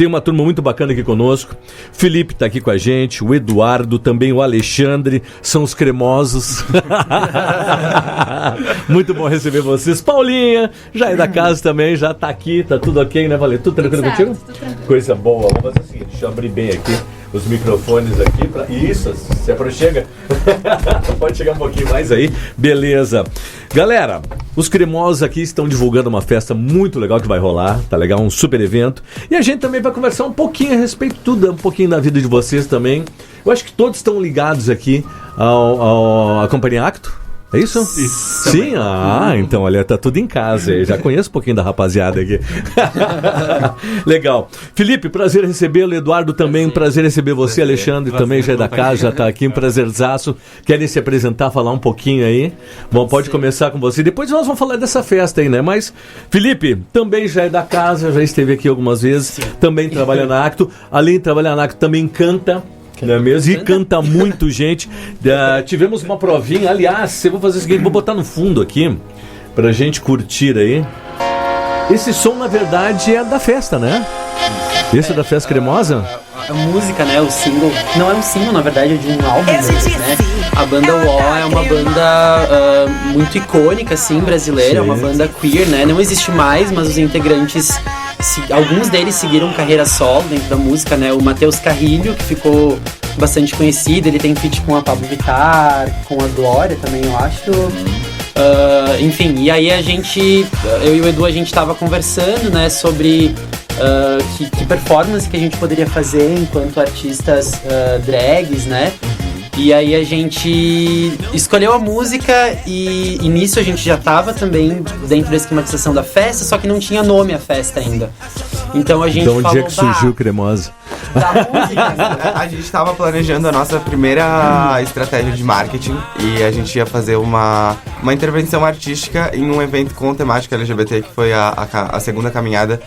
Tem uma turma muito bacana aqui conosco. Felipe tá aqui com a gente, o Eduardo, também o Alexandre, são os cremosos. Muito bom receber vocês. Paulinha, já é da casa também, já tá aqui, tá tudo ok, né, Valê? Tudo tranquilo contigo? Tudo tranquilo. Coisa boa. Vamos fazer o seguinte, deixa eu abrir bem aqui os microfones aqui. Isso, se aproxima. Pode chegar um pouquinho mais aí. Beleza. Galera, os cremosos aqui estão divulgando uma festa muito legal que vai rolar, tá legal? Um super evento. E a gente também vai conversar um pouquinho a respeito de tudo, um pouquinho da vida de vocês também. Eu acho que todos estão ligados aqui à Companhia Acto. É isso? Isso. Sim? Então, olha, tá tudo em casa. Eu já conheço um pouquinho da rapaziada aqui. Legal. Felipe, prazer recebê-lo. Eduardo também, prazer receber você. Alexandre também já é da casa, já tá aqui. Um prazerzaço. Querem se apresentar, falar um pouquinho aí? Bom, pode começar com você. Depois nós vamos falar dessa festa aí, né? Mas, Felipe, também já é da casa, já esteve aqui algumas vezes. Também trabalha na Acto. Além de trabalhar na Acto, também canta. Não é mesmo? E canta muito, gente. Tivemos uma provinha. Aliás, eu vou fazer o seguinte, vou botar no fundo aqui pra gente curtir aí. Esse som, na verdade, é da festa, né? Esse é da festa cremosa? A música, né? O single. Não é um single, na verdade, é de um álbum, né? A banda Wall é uma banda muito icônica, assim, brasileira. É uma banda queer, né? Não existe mais, mas os integrantes... alguns deles seguiram carreira solo dentro da música, né? O Matheus Carrilho, que ficou bastante conhecido, ele tem feat com a Pablo Vittar, com a Glória também, eu acho. Enfim, e aí eu e o Edu, a gente tava conversando, né, sobre que performance que a gente poderia fazer enquanto artistas drags, né? E aí a gente escolheu a música e nisso a gente já tava também dentro da esquematização da festa, só que não tinha nome a festa ainda. Então a gente falou... Então onde é que surgiu Cremosa? Da música. A gente estava planejando a nossa primeira estratégia de marketing e a gente ia fazer uma intervenção artística em um evento com temática LGBT, que foi a segunda caminhada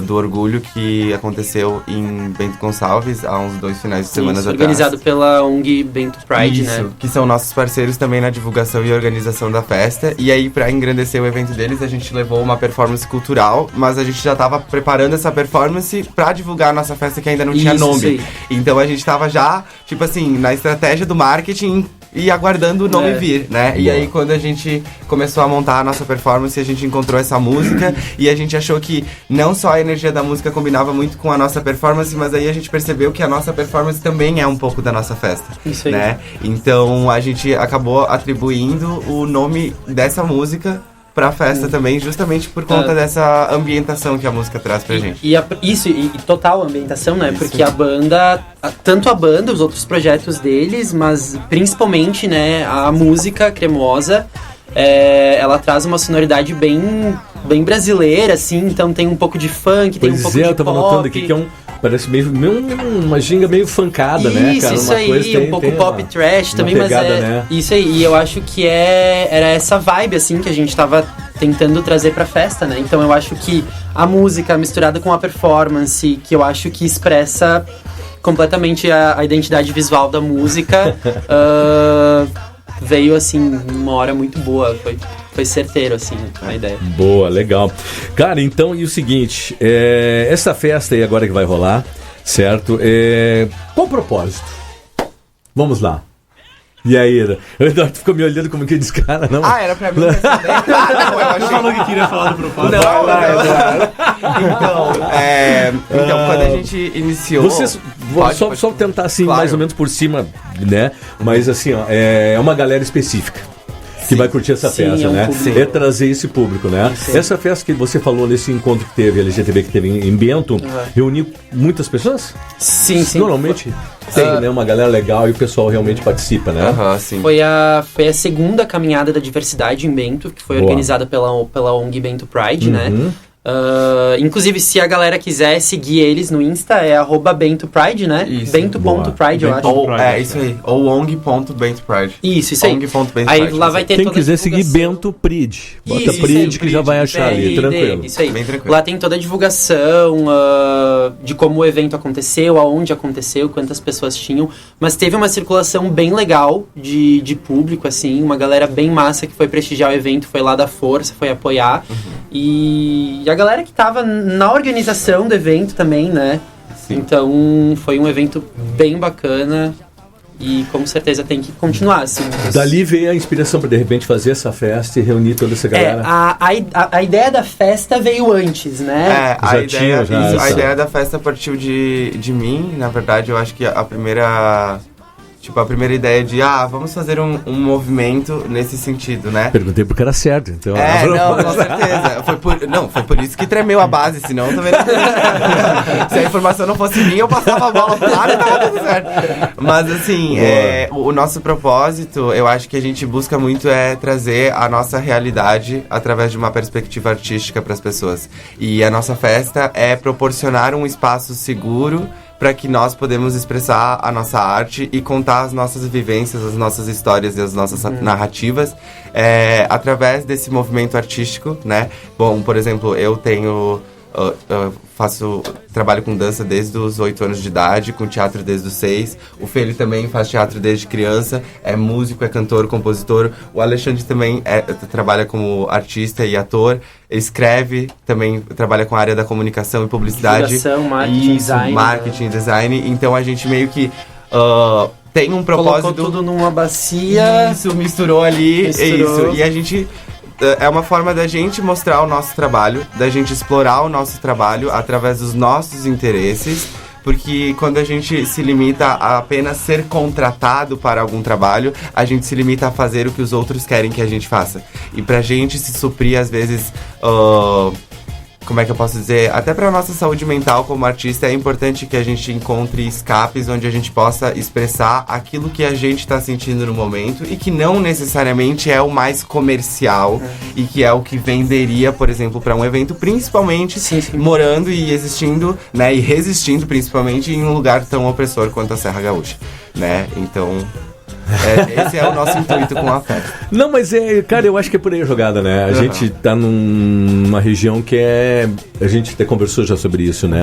do orgulho, que aconteceu em Bento Gonçalves há uns 2 finais de semana atrás. Organizado pela ONG Bento Pride, isso, né? Que são nossos parceiros também na divulgação e organização da festa. E aí, pra engrandecer o evento deles, a gente levou uma performance cultural, mas a gente já tava preparando essa performance pra divulgar a nossa festa, que ainda não tinha nome. Sim. Então a gente tava já, tipo assim, na estratégia do marketing e aguardando o nome vir, né? E aí, quando a gente começou a montar a nossa performance, a gente encontrou essa música e a gente achou que não só a energia da música combinava muito com a nossa performance, mas aí a gente percebeu que a nossa performance também é um pouco da nossa festa. Isso aí. Né? Então, a gente acabou atribuindo o nome dessa música pra festa também, justamente por conta dessa ambientação que a música traz pra gente. E total ambientação, né? Porque a banda, tanto a banda, os outros projetos deles, mas principalmente, né, a música cremosa, ela traz uma sonoridade bem brasileira, assim, então tem um pouco de funk, tem um pouco de pop. Eu tava notando aqui que parece meio uma ginga meio funkada, né, cara? Isso aí, um pouco pop trash também, mas né? Isso aí, e eu acho que era essa vibe, assim, que a gente tava tentando trazer pra festa, né? Então eu acho que a música misturada com a performance, que eu acho que expressa completamente a identidade visual da música, veio, assim, uma hora muito boa, foi certeiro, assim, a ideia. Boa, legal. Cara, então, e o seguinte, essa festa aí agora que vai rolar, certo? Qual o propósito? Vamos lá. E aí, o Eduardo ficou me olhando como que diz, cara, não. Era pra mim responder. Não, eu achei... falou que queria falar do propósito. Então, quando a gente iniciou... Vocês, só tentar assim, claro, mais ou menos por cima, né? Mas assim, ó, é uma galera específica que vai curtir essa festa, né? É trazer esse público, né? Sim. Essa festa que você falou nesse encontro que teve, LGTB, que teve em Bento, reuniu muitas pessoas? Sim. Normalmente tem, né, uma galera legal e o pessoal realmente participa, né? Sim. Foi a segunda caminhada da diversidade em Bento, que foi organizada pela ONG Bento Pride, né? Inclusive, se a galera quiser seguir eles no Insta, é @BentoPride, né? Bento.pride, eu acho. Isso aí. Ou ONG.BentoPride. Isso aí. Aí lá vai ter quem quiser seguir Bento Pride. Bota Pride que já vai achar ali, tranquilo. Isso aí. Bem tranquilo. Lá tem toda a divulgação de como o evento aconteceu, aonde aconteceu, quantas pessoas tinham. Mas teve uma circulação bem legal de público, assim. Uma galera bem massa que foi prestigiar o evento, foi lá dar força, foi apoiar. E a galera que tava na organização do evento também, né? Sim. Então foi um evento bem bacana e com certeza tem que continuar, assim. Dali veio a inspiração para de repente fazer essa festa e reunir toda essa galera. A ideia da festa veio antes, né? A ideia da festa partiu de mim, na verdade. Eu acho que a primeira ideia de, vamos fazer um movimento nesse sentido, né? Perguntei porque era certo, então... com certeza. Foi por isso que tremeu a base, senão também se a informação não fosse minha, eu passava a bola claro e tava tudo certo. Mas, assim, o nosso propósito, eu acho que a gente busca muito trazer a nossa realidade através de uma perspectiva artística para as pessoas. E a nossa festa é proporcionar um espaço seguro para que nós podemos expressar a nossa arte e contar as nossas vivências, as nossas histórias e as nossas narrativas através desse movimento artístico, né? Bom, por exemplo, eu tenho... trabalho com dança desde os 8 anos de idade, com teatro desde os 6. O Feli também faz teatro desde criança, é músico, é cantor, compositor. O Alexandre também trabalha como artista e ator, escreve, também trabalha com a área da comunicação e publicidade. Marketing, design. Então a gente meio que tem um propósito... Colocou tudo numa bacia. Isso, misturou ali. Isso. E a gente... É uma forma da gente mostrar o nosso trabalho, da gente explorar o nosso trabalho através dos nossos interesses, porque quando a gente se limita a apenas ser contratado para algum trabalho, a gente se limita a fazer o que os outros querem que a gente faça. E pra gente se suprir, às vezes... como é que eu posso dizer? Até para nossa saúde mental como artista é importante que a gente encontre escapes onde a gente possa expressar aquilo que a gente está sentindo no momento e que não necessariamente é o mais comercial e que é o que venderia, por exemplo, para um evento, principalmente morando e existindo, né, e resistindo principalmente em um lugar tão opressor quanto a Serra Gaúcha, né? Então... esse é o nosso intuito com a festa. Não, mas cara, eu acho que é por aí a jogada, né? A gente tá numa região que a gente até conversou já sobre isso, né?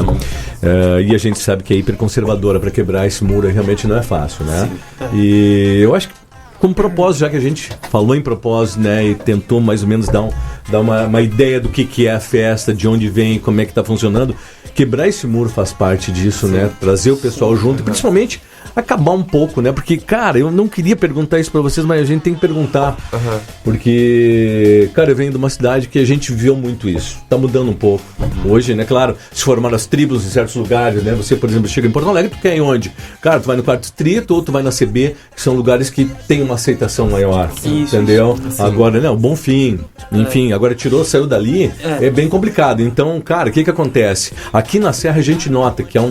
E a gente sabe que é hiperconservadora, para quebrar esse muro realmente não é fácil, né? E eu acho que como propósito, já que a gente falou em propósito, né, e tentou mais ou menos dar uma ideia do que é a festa, de onde vem, como é que tá funcionando, quebrar esse muro faz parte disso, né? Trazer o pessoal junto e principalmente acabar um pouco, né? Porque, cara, eu não queria perguntar isso pra vocês, mas a gente tem que perguntar. Porque, cara, eu venho de uma cidade que a gente viu muito isso. Tá mudando um pouco. Hoje, né? Claro, se formaram as tribos em certos lugares, né? Você, por exemplo, chega em Porto Alegre, tu quer ir onde? Cara, tu vai no Quarto Distrito ou tu vai na CB, que são lugares que tem uma aceitação maior. Entendeu? Agora, né? O Bonfim. Enfim, agora saiu dali, é bem complicado. Então, cara, o que acontece? Aqui na Serra a gente nota que há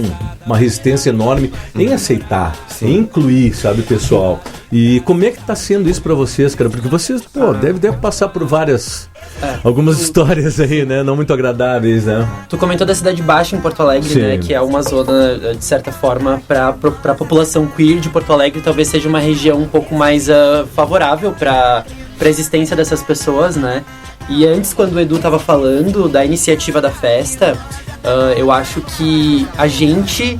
uma resistência enorme em aceitar, em incluir, sabe, o pessoal. E como é que tá sendo isso pra vocês, cara? Porque vocês, devem passar por algumas histórias aí, né? Não muito agradáveis, né? Tu comentou da Cidade Baixa em Porto Alegre, né? Que é uma zona, de certa forma, pra população queer de Porto Alegre, talvez seja uma região um pouco mais favorável pra existência dessas pessoas, né? E antes, quando o Edu tava falando da iniciativa da festa, eu acho que a gente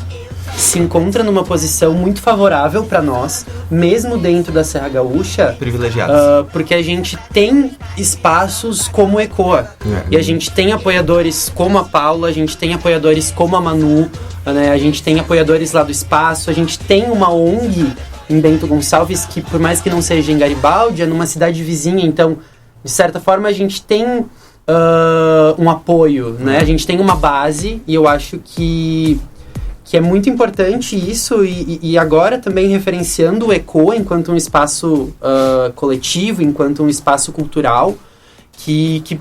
se encontra numa posição muito favorável para nós, mesmo dentro da Serra Gaúcha, privilegiados, porque a gente tem espaços como o ECOA, e a gente tem apoiadores como a Paula, a gente tem apoiadores como a Manu, né? A gente tem apoiadores lá do espaço, a gente tem uma ONG em Bento Gonçalves que, por mais que não seja em Garibaldi, é numa cidade vizinha, então de certa forma a gente tem um apoio, né? A gente tem uma base, e eu acho que é muito importante isso, e agora também referenciando o ECOA enquanto um espaço coletivo, enquanto um espaço cultural que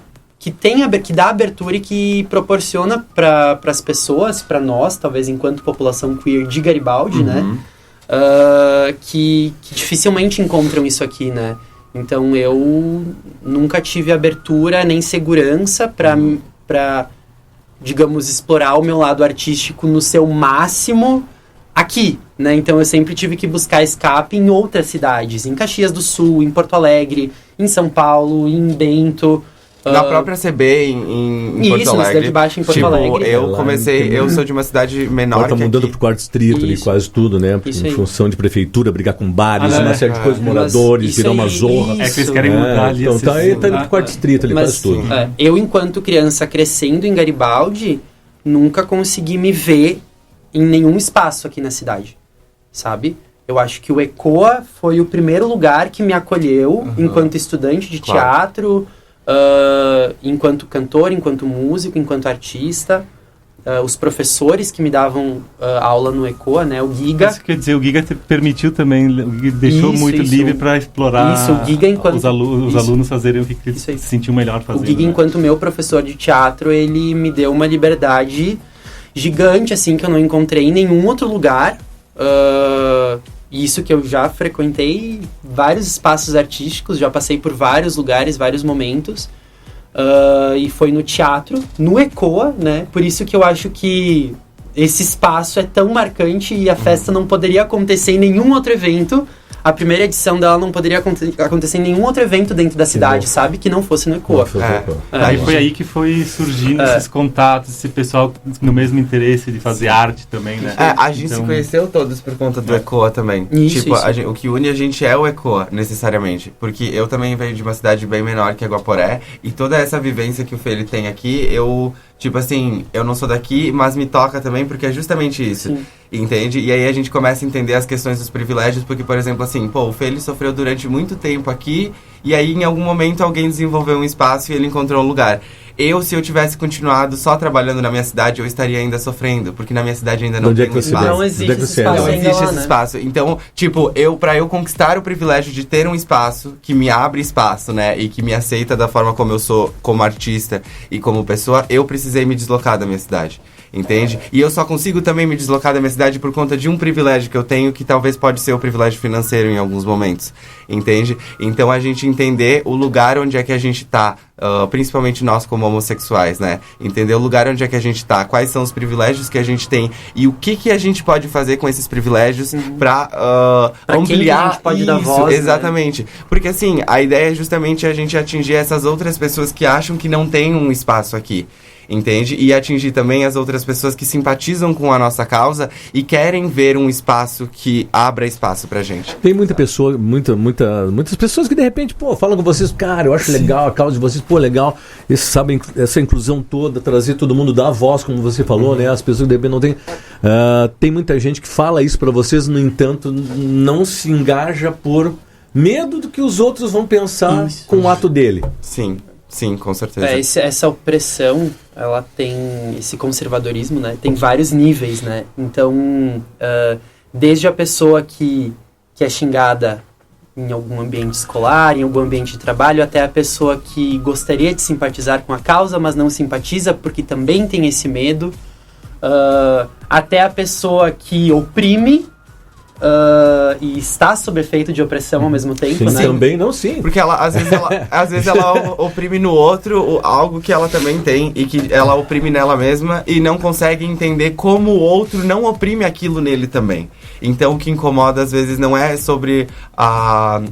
dá abertura e que proporciona para as pessoas, para nós, talvez enquanto população queer de Garibaldi, né? Que dificilmente encontram isso aqui, né? Então eu nunca tive abertura nem segurança para digamos, explorar o meu lado artístico no seu máximo aqui, né? Então eu sempre tive que buscar escape em outras cidades, em Caxias do Sul, em Porto Alegre, em São Paulo, em Bento, Na própria CB em Porto Alegre. Cidade Baixa em Porto Alegre. Eu comecei, eu sou de uma cidade menor. Agora tá mudando pro quarto distrito ali, quase tudo, né? Em função de prefeitura, brigar com bares, uma série de coisas, moradores, virar uma zorra. É que eles querem mudar ali. Então tá indo pro quarto distrito ali, quase tudo. Eu, enquanto criança crescendo em Garibaldi, nunca consegui me ver em nenhum espaço aqui na cidade, sabe? Eu acho que o ECOA foi o primeiro lugar que me acolheu enquanto estudante de teatro, enquanto cantor, enquanto músico, enquanto artista. Os professores que me davam aula no ECOA, né? O Giga. Isso quer dizer, o Giga te permitiu também, deixou muito livre para explorar o Giga enquanto, os alunos fazerem o que eles se sentiam melhor fazendo. O Giga, enquanto meu professor de teatro, ele me deu uma liberdade gigante, assim, que eu não encontrei em nenhum outro lugar. Isso que eu já frequentei vários espaços artísticos, já passei por vários lugares, vários momentos. E foi no teatro, no ECOA, né? Por isso que eu acho que esse espaço é tão marcante e a festa não poderia acontecer em nenhum outro evento. A primeira edição dela não poderia acontecer em nenhum outro evento dentro da cidade, sabe? Que não fosse no ECOA. Aí foi aí que foi surgindo esses contatos, esse pessoal no mesmo interesse de fazer arte também, né? A gente se conheceu todos por conta do ECOA também. O que une a gente é o ECOA, necessariamente. Porque eu também venho de uma cidade bem menor que é Guaporé, e toda essa vivência que o Fê ele tem aqui, eu não sou daqui, mas me toca também, porque é justamente isso. Sim. Entende? E aí a gente começa a entender as questões dos privilégios, porque, por exemplo, assim, o Fê ele sofreu durante muito tempo aqui, e aí em algum momento alguém desenvolveu um espaço e ele encontrou um lugar. Se eu tivesse continuado só trabalhando na minha cidade, eu estaria ainda sofrendo, porque na minha cidade ainda não tem um espaço. Não existe esse espaço. Então, pra eu conquistar o privilégio de ter um espaço que me abre espaço, né, e que me aceita da forma como eu sou, como artista e como pessoa, eu precisei me deslocar da minha cidade. Entende? E eu só consigo também me deslocar da minha cidade por conta de um privilégio que eu tenho, que talvez pode ser o privilégio financeiro em alguns momentos. Entende? Então a gente entender o lugar onde é que a gente tá, principalmente nós como homossexuais, né? Entender o lugar onde é que a gente tá, quais são os privilégios que a gente tem e o que a gente pode fazer com esses privilégios pra ampliar a gente pode dar voz, exatamente. Né? Porque assim, a ideia é justamente a gente atingir essas outras pessoas que acham que não tem um espaço aqui. Entende? E atingir também as outras pessoas que simpatizam com a nossa causa e querem ver um espaço que abra espaço pra gente. Tem muitas pessoas que de repente, falam com vocês, cara, eu acho legal a causa de vocês, legal, essa inclusão toda, trazer todo mundo, dar voz, como você falou, né? As pessoas que de repente não tem. Tem muita gente que fala isso pra vocês, no entanto, não se engaja por medo do que os outros vão pensar com o ato dele. Sim, com certeza. Essa opressão, ela tem esse conservadorismo, né? Tem vários níveis, né? Então, desde a pessoa que é xingada em algum ambiente escolar, em algum ambiente de trabalho, até a pessoa que gostaria de simpatizar com a causa, mas não simpatiza porque também tem esse medo, até a pessoa que oprime, e está sob efeito de opressão ao mesmo tempo, né? Também não, sim. Porque às vezes ela oprime no outro algo que ela também tem e que ela oprime nela mesma e não consegue entender como o outro não oprime aquilo nele também. Então o que incomoda às vezes não é sobre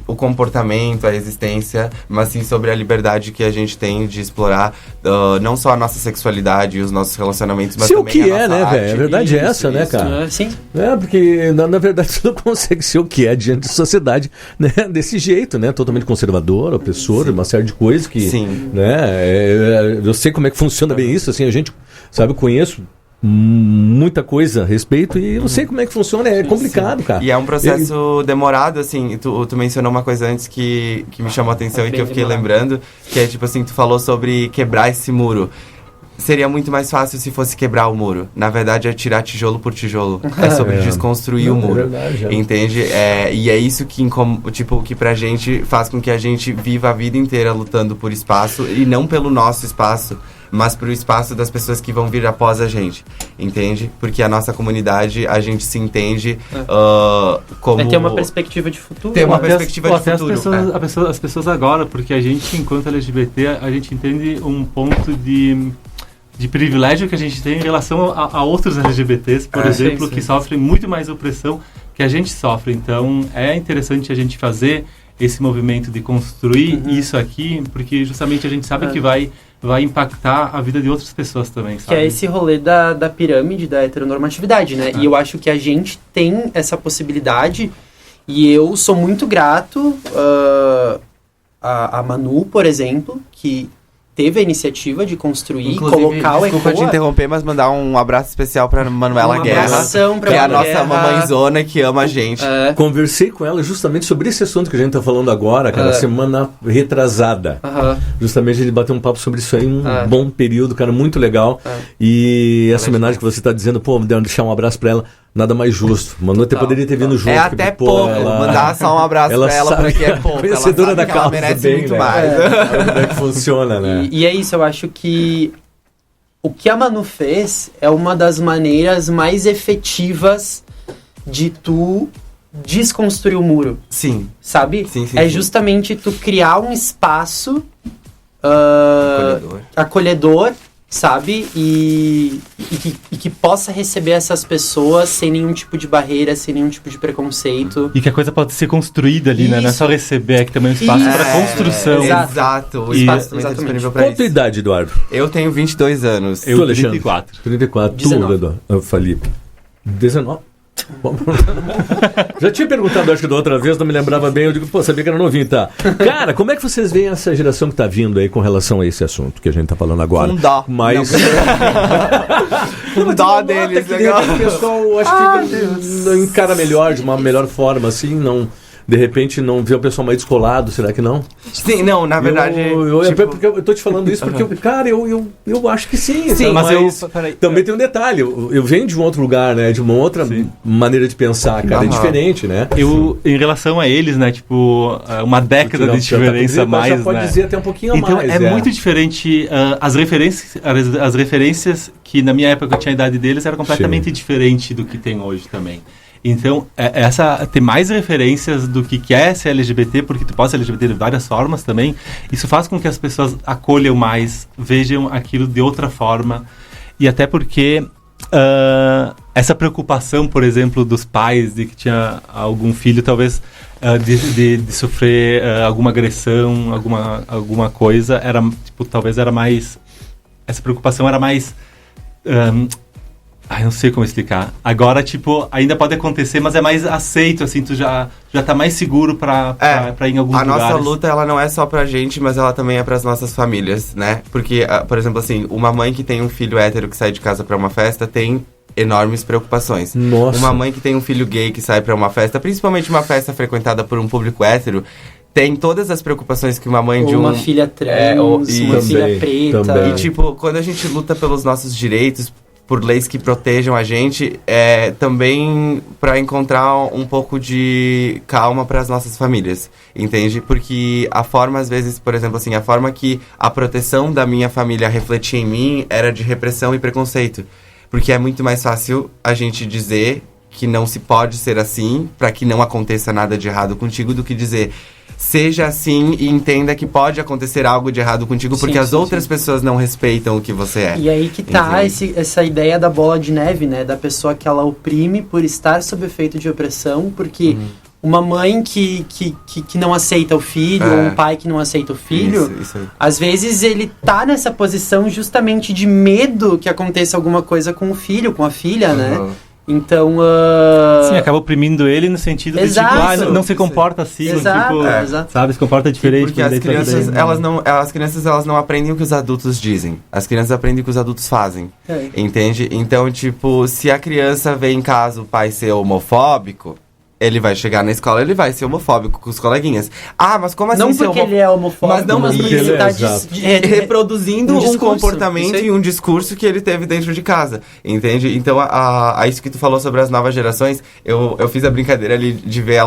o comportamento, a existência, mas sim sobre a liberdade que a gente tem de explorar não só a nossa sexualidade e os nossos relacionamentos, mas também a nossa arte. Velho? A verdade é essa, né, cara? Sim. Porque na verdade você não consegue ser o que é diante da sociedade, né? Desse jeito, né? Totalmente conservador, opressor, uma série de coisas que... Sim. Né? Eu sei como é que funciona bem isso, assim, a gente, sabe, eu conheço muita coisa a respeito e eu não sei como é que funciona, é complicado, cara. E é um processo demorado, assim, tu mencionou uma coisa antes que me chamou a atenção e que eu fiquei lembrando, que é tipo assim, tu falou sobre quebrar esse muro. Seria muito mais fácil se fosse quebrar o muro. Na verdade, é tirar tijolo por tijolo. É sobre desconstruir o muro. Verdade, entende? E é isso que pra gente faz com que a gente viva a vida inteira lutando por espaço, e não pelo nosso espaço, mas pro espaço das pessoas que vão vir após a gente. Entende? Porque a nossa comunidade, a gente se entende como... ter uma perspectiva de futuro. Ter uma perspectiva de futuro. As pessoas agora, porque a gente, enquanto LGBT, a gente entende um ponto de privilégio que a gente tem em relação a outros LGBTs, por exemplo, sim. Que sofrem muito mais opressão que a gente sofre. Então, é interessante a gente fazer esse movimento de construir isso aqui, porque justamente a gente sabe que vai impactar a vida de outras pessoas também, sabe? Que é esse rolê da pirâmide, da heteronormatividade, né? E eu acho que a gente tem essa possibilidade, e eu sou muito grato a Manu, por exemplo, que teve a iniciativa de construir, inclusive, colocar o desculpa te interromper, mas mandar um abraço especial pra Manuela Guerra, que é a nossa mamãezona que ama a gente. Conversei com ela justamente sobre esse assunto que a gente tá falando agora, cara, semana retrasada. Justamente a gente bateu um papo sobre isso aí, bom período, cara, muito legal. E essa homenagem que você tá dizendo, pô, deixar um abraço pra ela, nada mais justo. Manu até poderia ter vindo junto. É até pouco, mandar só um abraço pra ela, porque é pouco. Conhecedora da causa, ela merece bem, muito né? mais. Como é que funciona, né? E é isso, eu acho que o que a Manu fez é uma das maneiras mais efetivas de tu desconstruir o muro. Sim. Sabe? Sim, é justamente tu criar um espaço acolhedor, sabe? E que possa receber essas pessoas sem nenhum tipo de barreira, sem nenhum tipo de preconceito. E que a coisa pode ser construída ali, né? Não é só receber, é que também é um espaço para construção. Exato. O espaço também está disponível para isso. Qual a tua idade, Eduardo? Eu tenho 22 anos. Eu, Alexandre? 34. 34. 19. Tu, Eduardo? Felipe? 19. Já tinha perguntado, acho que da outra vez, não me lembrava bem. Eu digo, pô, sabia que era novinho, tá? Cara, como é que vocês veem essa geração que tá vindo aí com relação a esse assunto que a gente tá falando agora? Com dó. Mas... Com dó deles, legal. O pessoal, acho que não encara melhor, de uma melhor forma, assim, não... De repente não vê o pessoal mais descolado, será que não? Sim, não, na verdade... Porque eu tô te falando isso porque, cara, eu acho que sim. Sim, mas também tem um detalhe, eu venho de um outro lugar, né? De uma outra maneira de pensar, cara, é diferente, né? Em relação a eles, né? Tipo, uma década de diferença mais, já pode dizer até um pouquinho então, mais. Então é muito diferente, as referências que na minha época eu tinha a idade deles era completamente diferente do que tem hoje também. Então, ter mais referências do que é ser LGBT, porque tu pode ser LGBT de várias formas também, isso faz com que as pessoas acolham mais, vejam aquilo de outra forma, e até porque essa preocupação, por exemplo, dos pais de que tinha algum filho, talvez de sofrer alguma agressão, alguma coisa, era, tipo, talvez era mais... Essa preocupação era mais... não sei como explicar. Agora, tipo, ainda pode acontecer, mas é mais aceito, assim, tu já tá mais seguro pra ir em alguns lugares. A nossa luta, ela não é só pra gente, mas ela também é pras nossas famílias, né? Porque, por exemplo, assim, uma mãe que tem um filho hétero que sai de casa pra uma festa tem enormes preocupações. Nossa. Uma mãe que tem um filho gay que sai pra uma festa, principalmente uma festa frequentada por um público hétero, tem todas as preocupações que uma mãe de uma filha trans, uma filha preta. Também. E, tipo, quando a gente luta pelos nossos direitos, por leis que protejam a gente, também para encontrar um pouco de calma para as nossas famílias, entende? Porque a forma, às vezes, por exemplo, assim, a forma que a proteção da minha família refletia em mim era de repressão e preconceito. Porque é muito mais fácil a gente dizer que não se pode ser assim, para que não aconteça nada de errado contigo, do que dizer... Seja assim e entenda que pode acontecer algo de errado contigo, porque as outras pessoas não respeitam o que você é. E aí que tá essa ideia da bola de neve, né? Da pessoa que ela oprime por estar sob efeito de opressão, porque uma mãe que não aceita o filho, ou um pai que não aceita o filho, isso aí. Às vezes ele tá nessa posição justamente de medo que aconteça alguma coisa com o filho, com a filha, né? Então... Sim, acaba oprimindo ele no sentido de, tipo, não se comporta assim, exato, tipo, sabe, se comporta diferente. Porque as crianças, elas não aprendem o que os adultos dizem. As crianças aprendem o que os adultos fazem, entende? Então, tipo, se a criança vê em casa o pai ser homofóbico, ele vai chegar na escola, ele vai ser homofóbico com os coleguinhas. Mas como assim não porque ele é homofóbico, mas porque ele tá reproduzindo um comportamento e um discurso que ele teve dentro de casa, entende? Então, a isso que tu falou sobre as novas gerações, eu fiz a brincadeira ali de ver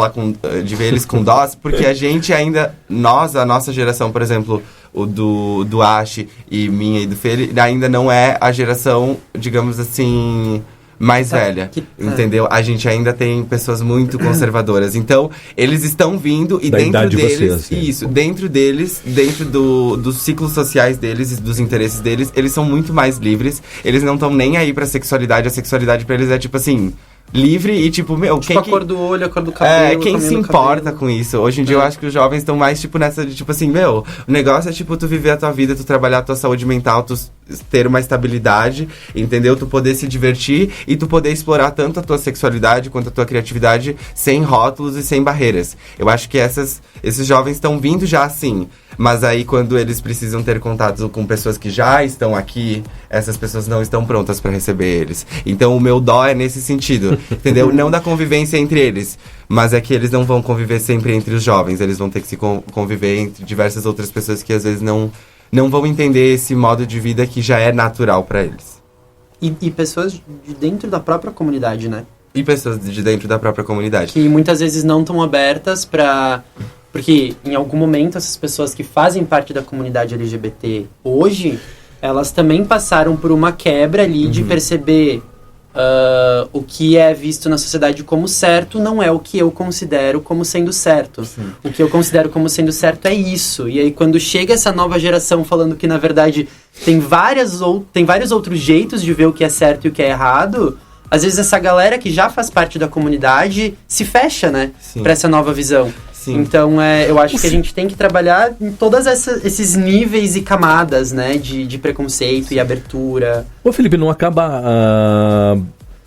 eles com dó, porque a gente ainda, a nossa geração, por exemplo, o do Ashi e minha e do Fê, ele ainda não é a geração, digamos assim... mais velha, entendeu? A gente ainda tem pessoas muito conservadoras. Então, eles estão vindo e da dentro deles... vocês, dentro deles, dentro dos ciclos sociais deles e dos interesses deles, eles são muito mais livres. Eles não estão nem aí pra sexualidade. A sexualidade pra eles é tipo assim... livre e, tipo, meu... Tipo, a cor do olho, a cor do cabelo. Quem se importa com isso? Hoje em dia eu acho que os jovens estão mais, tipo, nessa de, tipo assim, meu, o negócio é, tipo, tu viver a tua vida, tu trabalhar a tua saúde mental, tu ter uma estabilidade, entendeu? Tu poder se divertir e tu poder explorar tanto a tua sexualidade quanto a tua criatividade sem rótulos e sem barreiras. Eu acho que esses jovens estão vindo já assim, mas aí quando eles precisam ter contato com pessoas que já estão aqui, essas pessoas não estão prontas para receber eles. Então o meu dó é nesse sentido, entendeu? Não da convivência entre eles, mas é que eles não vão conviver sempre entre os jovens, eles vão ter que se conviver entre diversas outras pessoas que às vezes não vão entender esse modo de vida que já é natural para eles. E pessoas de dentro da própria comunidade, né? E pessoas de dentro da própria comunidade. Que muitas vezes não estão abertas para... Porque em algum momento essas pessoas que fazem parte da comunidade LGBT hoje, elas também passaram por uma quebra ali de perceber o que é visto na sociedade como certo não é o que eu considero como sendo certo. Sim. O que eu considero como sendo certo é isso. E aí quando chega essa nova geração falando que na verdade tem vários outros jeitos de ver o que é certo e o que é errado, às vezes essa galera que já faz parte da comunidade se fecha, né? Para essa nova visão. Sim. Então, eu acho que a gente tem que trabalhar em todos esses níveis e camadas, né, de preconceito e abertura. Ô, Felipe, não acaba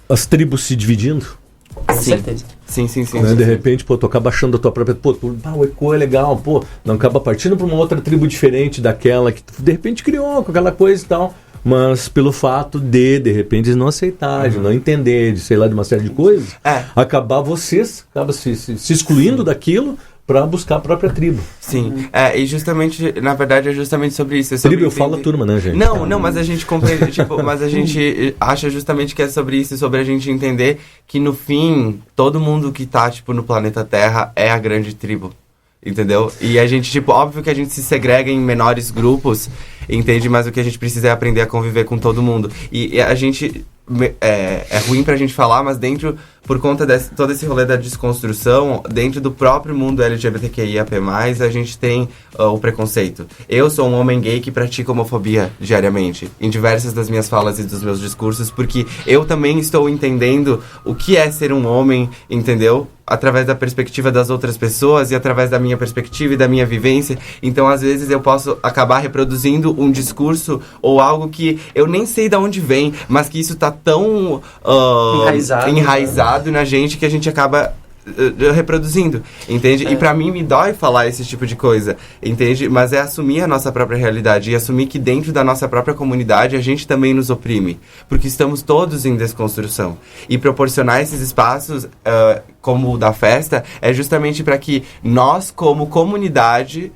as tribos se dividindo? Com certeza. Sim. Né? De repente, pô, tu acaba achando a tua própria... Pô, o Eco é legal, pô. Não acaba partindo pra uma outra tribo diferente daquela que tu, de repente, criou com aquela coisa e tal. Mas pelo fato de repente, não aceitar, de não entender, de sei lá, de uma série de coisas, acaba se excluindo daquilo para buscar a própria tribo. Sim, e justamente, na verdade, é justamente sobre isso. Tribo eu falo turma, né, gente? Não, mas a gente compreende, mas a gente acha justamente que é sobre isso, sobre a gente entender que no fim, todo mundo que tá, no planeta Terra é a grande tribo. Entendeu? E a gente, óbvio que a gente se segrega em menores grupos, entende? Mas o que a gente precisa é aprender a conviver com todo mundo. E a gente... É ruim pra gente falar, mas por conta de todo esse rolê da desconstrução, dentro do próprio mundo LGBTQIAP+, a gente tem o preconceito. Eu sou um homem gay que pratica homofobia diariamente, em diversas das minhas falas e dos meus discursos, porque eu também estou entendendo o que é ser um homem, entendeu? Através da perspectiva das outras pessoas e através da minha perspectiva e da minha vivência. Então, às vezes, eu posso acabar reproduzindo um discurso ou algo que eu nem sei de onde vem, mas que isso tá tão enraizado na gente que a gente acaba reproduzindo, entende? E pra mim me dói falar esse tipo de coisa, entende? Mas é assumir a nossa própria realidade e assumir que dentro da nossa própria comunidade a gente também nos oprime, porque estamos todos em desconstrução. E proporcionar esses espaços, como o da festa, é justamente para que nós, como comunidade,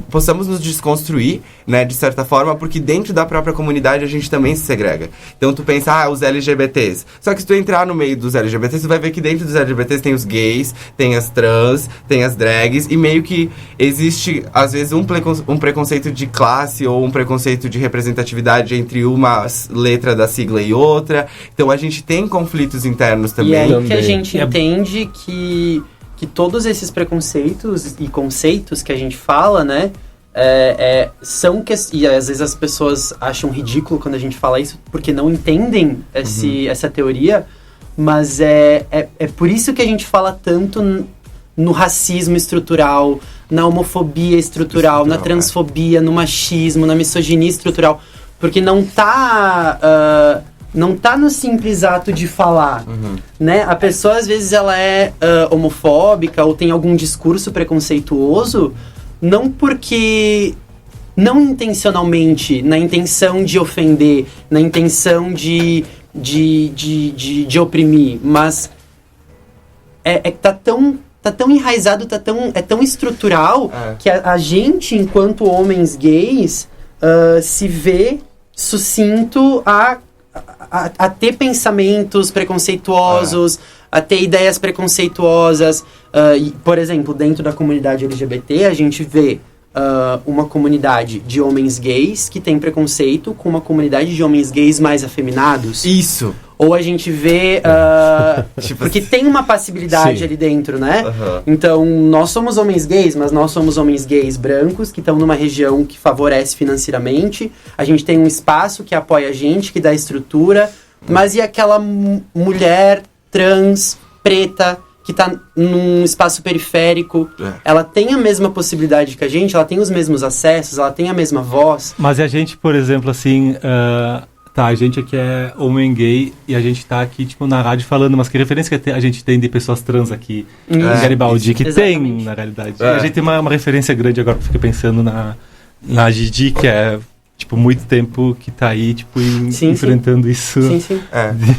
possamos nos desconstruir, né, de certa forma, porque dentro da própria comunidade a gente também se segrega. Então tu pensa, os LGBTs. Só que se tu entrar no meio dos LGBTs, tu vai ver que dentro dos LGBTs tem os gays, tem as trans, tem as drags, e meio que existe, às vezes, um preconceito de classe ou um preconceito de representatividade entre uma letra da sigla e outra. Então a gente tem conflitos internos também. E é aí que a gente entende que todos esses preconceitos e conceitos que a gente fala, né, são e às vezes as pessoas acham ridículo quando a gente fala isso, porque não entendem essa teoria, mas é por isso que a gente fala tanto no racismo estrutural, na homofobia estrutural, na transfobia, no machismo, na misoginia estrutural, porque não tá no simples ato de falar, né? A pessoa, às vezes, ela é homofóbica ou tem algum discurso preconceituoso, não intencionalmente, na intenção de ofender, na intenção de oprimir, mas tá tão enraizado, é tão estrutural que a gente, enquanto homens gays, se vê sucinto a ter pensamentos preconceituosos, a ter ideias preconceituosas. Por exemplo, dentro da comunidade LGBT, a gente vê uma comunidade de homens gays que tem preconceito com uma comunidade de homens gays mais afeminados. Isso! Ou a gente vê... porque tem uma passibilidade ali dentro, né? Então, nós somos homens gays, mas nós somos homens gays brancos que estão numa região que favorece financeiramente. A gente tem um espaço que apoia a gente, que dá estrutura. Mas e aquela mulher trans, preta, que tá num espaço periférico, ela tem a mesma possibilidade que a gente, ela tem os mesmos acessos, ela tem a mesma voz. Mas a gente, por exemplo, assim, a gente aqui é homem gay e a gente tá aqui, tipo, na rádio falando, mas que referência que a gente tem de pessoas trans aqui em Garibaldi, que Exatamente. tem, na realidade. E a gente tem uma referência grande agora, que eu fico pensando na Gigi, que é, tipo, muito tempo que tá aí, tipo, enfrentando isso Sim.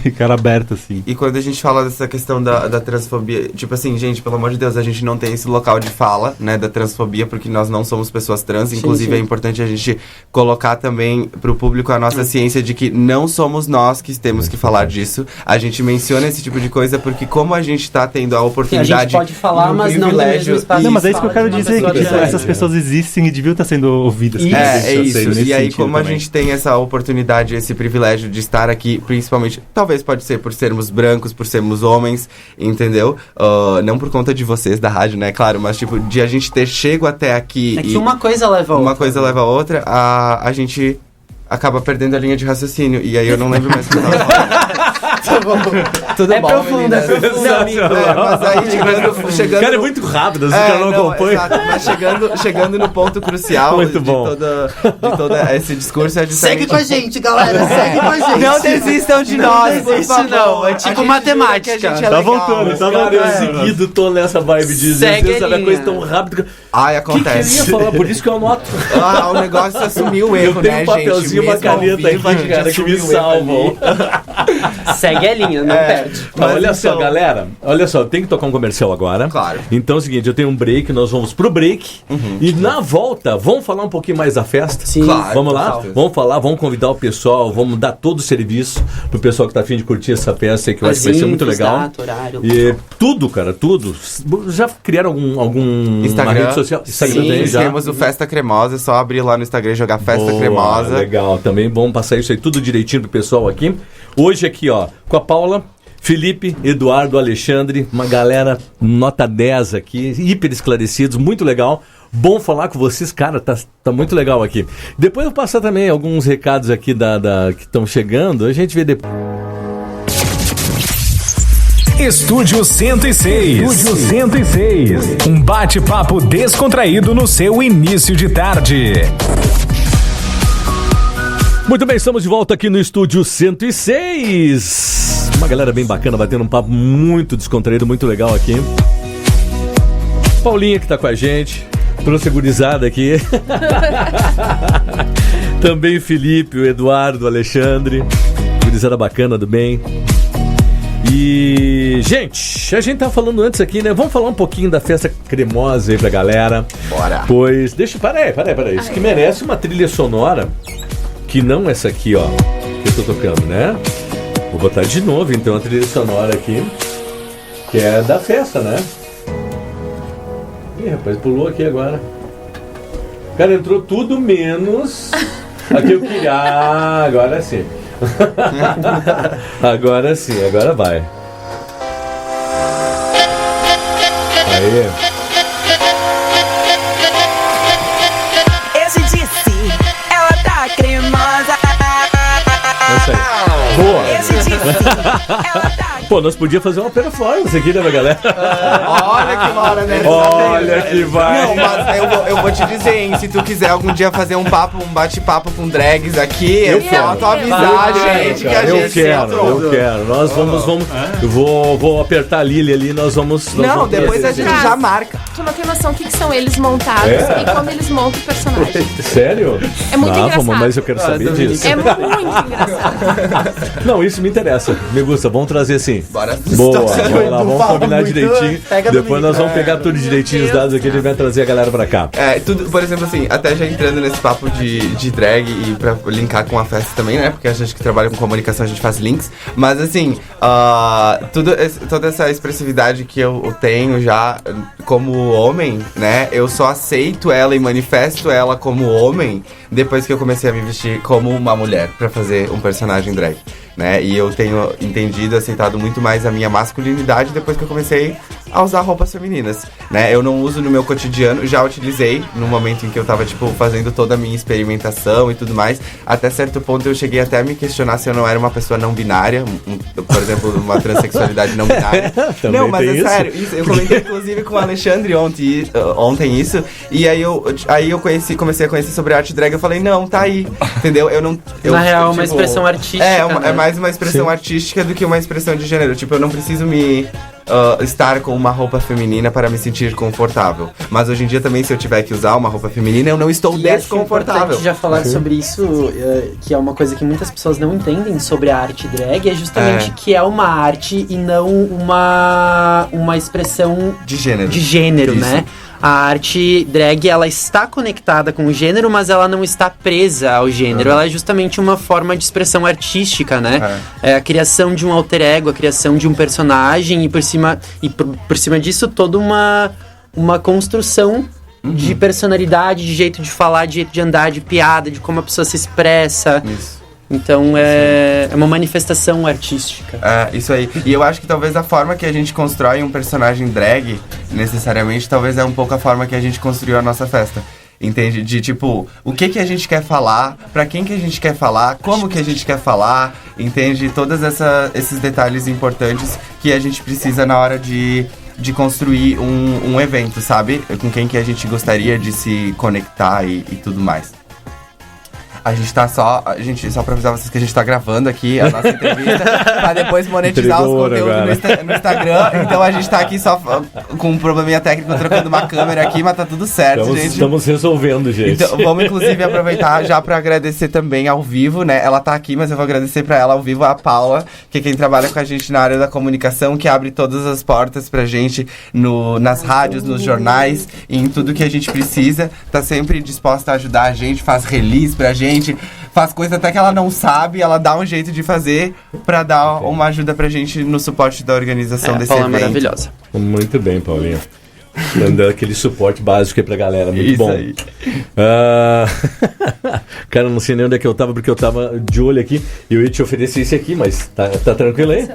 de cara aberta, assim. E quando a gente fala dessa questão da transfobia, tipo assim, gente, pelo amor de Deus, a gente não tem esse local de fala, né, da transfobia, porque nós não somos pessoas trans. Inclusive, é importante a gente colocar também pro público a nossa ciência de que não somos nós que temos que falar disso. A gente menciona esse tipo de coisa porque como a gente tá tendo a oportunidade... A gente pode falar, mas não no mesmo espaço. Não, mas é isso que eu quero de uma dizer, que pessoa essas pessoas existem e deviam estar sendo ouvidas. É isso. E aí, como a também. gente tem essa oportunidade, esse privilégio de estar aqui, principalmente, talvez pode ser por sermos brancos, por sermos homens, entendeu? Não por conta de vocês da rádio, né? Claro, mas tipo, de a gente ter chego até aqui... É que uma coisa leva a outra. Uma coisa leva a outra, a gente acaba perdendo a linha de raciocínio. E aí eu não lembro mais o que eu tava falando. Tudo bom, profundo, meninas? é profundo. Mas aí chegando... Cara, é muito rápido, os caras não acompanham. Exato, mas chegando no ponto crucial Muito de bom. todo esse discurso é Segue justamente... com a gente, galera. Segue com a gente. Não desistam de nós, por desiste, favor. não. É A tipo gente matemática. jura que a gente é Tá legal. voltando, tá Cara, eu voltando. seguido tô nessa vibe de Segue sabe a a coisa linha. tão rápido. Ai, O que eu ia acontece. falar? Por isso que eu anoto. O negócio assumiu o Eu erro, tenho né, um papelzinho e uma gente? Mesmo ao caneta vivo, a aqui, gente cara, que me assumiu o erro salvam. ali. Segue a linha, não perde. Mas olha então- só, galera. Olha só, tem que tocar um comercial agora. Claro. Então é o seguinte, eu tenho um break, nós vamos pro break. E na volta, vamos falar um pouquinho mais da festa? Sim. Claro. Vamos lá? com certeza. Vamos falar, vamos convidar o pessoal, vamos dar todo o serviço pro pessoal que tá afim de curtir essa festa, que eu acho que vai ser muito legal. Data, horário. E tudo, cara, tudo. Já criaram alguma Instagram. rede social? Instagram Sim, tem já. temos o Festa Cremosa, é só abrir lá no Instagram e jogar Festa Boa, Cremosa. Legal, também vamos passar isso aí tudo direitinho pro pessoal aqui. Hoje aqui, ó, com a Paula, Felipe, Eduardo, Alexandre, uma galera nota 10 aqui, hiper esclarecidos, muito legal. Bom falar com vocês, cara, tá muito legal aqui. Depois eu vou passar também alguns recados aqui que estão chegando, a gente vê depois. Estúdio 106. Estúdio 106. Um bate-papo descontraído no seu início de tarde. Muito bem, estamos de volta aqui no Estúdio 106. Uma galera bem bacana, batendo um papo muito descontraído, muito legal aqui. Paulinha que tá com a gente, trouxe a gurizada aqui. Também Felipe, o Eduardo, o Alexandre. Gurizada bacana, do bem. E, gente, a gente tava falando antes aqui, né? Vamos falar um pouquinho da festa cremosa aí pra galera. Bora. Pois, Peraí. Isso que merece uma trilha sonora, que não essa aqui, ó, que eu tô tocando, né? Vou botar de novo, então, a trilha sonora aqui, que é da festa, né? Ih, rapaz, pulou aqui agora. Cara, entrou tudo menos a que eu queria. Ah, agora sim. Agora sim, agora vai. Aí. Eu te disse, ela tá cremosa. É isso aí. Boa. Eu te disse, ela tá Pô, nós podíamos fazer uma performance aqui, né, minha galera? Olha que hora, né? Olha que vai. Não, mas eu vou te dizer, hein, se tu quiser algum dia fazer um bate-papo com drags aqui, é só tu avisar, gente, que a Eu gente quero. Nós vamos. Eu vou apertar a Lili ali, nós vamos. Não, vamos depois a fazer. gente já marca. Tu não tem noção o que são eles montados É? e como eles montam o personagem. Sério? É muito engraçado. Mas eu quero saber disso. É muito engraçado. Não, isso me interessa. Me gusta, vamos trazer assim. Bora. Boa, Nossa, vamos lá, vamos fala combinar muito, direitinho. pega Depois do nós vamos mim. pegar tudo direitinho, os dados aqui, a gente vai trazer a galera pra cá. É, tudo, por exemplo, assim, até já entrando nesse papo de drag e pra linkar com a festa também, né? Porque a gente que trabalha com comunicação, a gente faz links. Mas, assim, toda essa expressividade que eu tenho já como homem, né? Eu só aceito ela e manifesto ela como homem depois que eu comecei a me vestir como uma mulher pra fazer um personagem drag, né? E eu tenho entendido, aceitado muito mais a minha masculinidade depois que eu comecei a usar roupas femininas, né? Eu não uso no meu cotidiano, já utilizei no momento em que eu tava, tipo, fazendo toda a minha experimentação e tudo mais. Até certo ponto eu cheguei até a me questionar se eu não era uma pessoa não binária, por exemplo, uma transexualidade não binária. Não, mas é sério, isso, eu comentei inclusive com o Alexandre ontem isso, e aí eu comecei a conhecer sobre arte drag, eu falei, não, tá aí, entendeu? Na real, é uma expressão artística, é mais uma expressão artística do que uma expressão de gênero. Tipo, eu não preciso me estar com uma roupa feminina para me sentir confortável. Mas hoje em dia também, se eu tiver que usar uma roupa feminina, eu não estou desconfortável. É importante já falar sobre isso, que é uma coisa que muitas pessoas não entendem sobre a arte drag, é justamente que é uma arte e não uma expressão de gênero. Isso. Né? A arte drag, ela está conectada com o gênero, mas ela não está presa ao gênero. Ela é justamente uma forma de expressão artística, né? É a criação de um alter ego, a criação de um personagem e por cima disso toda uma construção de personalidade, de jeito de falar, de jeito de andar, de piada, de como a pessoa se expressa. Isso. Então é uma manifestação artística. É, isso aí. E eu acho que talvez a forma que a gente constrói um personagem drag, necessariamente, talvez é um pouco a forma que a gente construiu a nossa festa. Entende? De tipo, o que a gente quer falar, pra quem que a gente quer falar, como que a gente quer falar, entende? Todos esses detalhes importantes que a gente precisa na hora de construir um evento, sabe? Com quem que a gente gostaria de se conectar e tudo mais. A gente só pra avisar vocês que a gente tá gravando aqui a nossa entrevista pra depois monetizar os conteúdos no Instagram. Então a gente tá aqui só com um probleminha técnico, trocando uma câmera aqui, mas tá tudo certo, gente. Estamos resolvendo, gente. Então vamos inclusive aproveitar já pra agradecer também ao vivo, né? Ela tá aqui, mas eu vou agradecer pra ela ao vivo, a Paula, que é quem trabalha com a gente na área da comunicação, que abre todas as portas pra gente nas rádios, nos jornais, e em tudo que a gente precisa. Tá sempre disposta a ajudar a gente, faz release pra gente, faz coisa até que ela não sabe, ela dá um jeito de fazer pra dar uma ajuda pra gente no suporte da organização desse evento. Paula é maravilhosa. Muito bem, Paulinho. Dando aquele suporte básico aí pra galera, muito isso bom. Aí. Cara, não sei nem onde é que eu tava, porque eu tava de olho aqui e eu ia te oferecer esse aqui, mas tá tranquilo aí?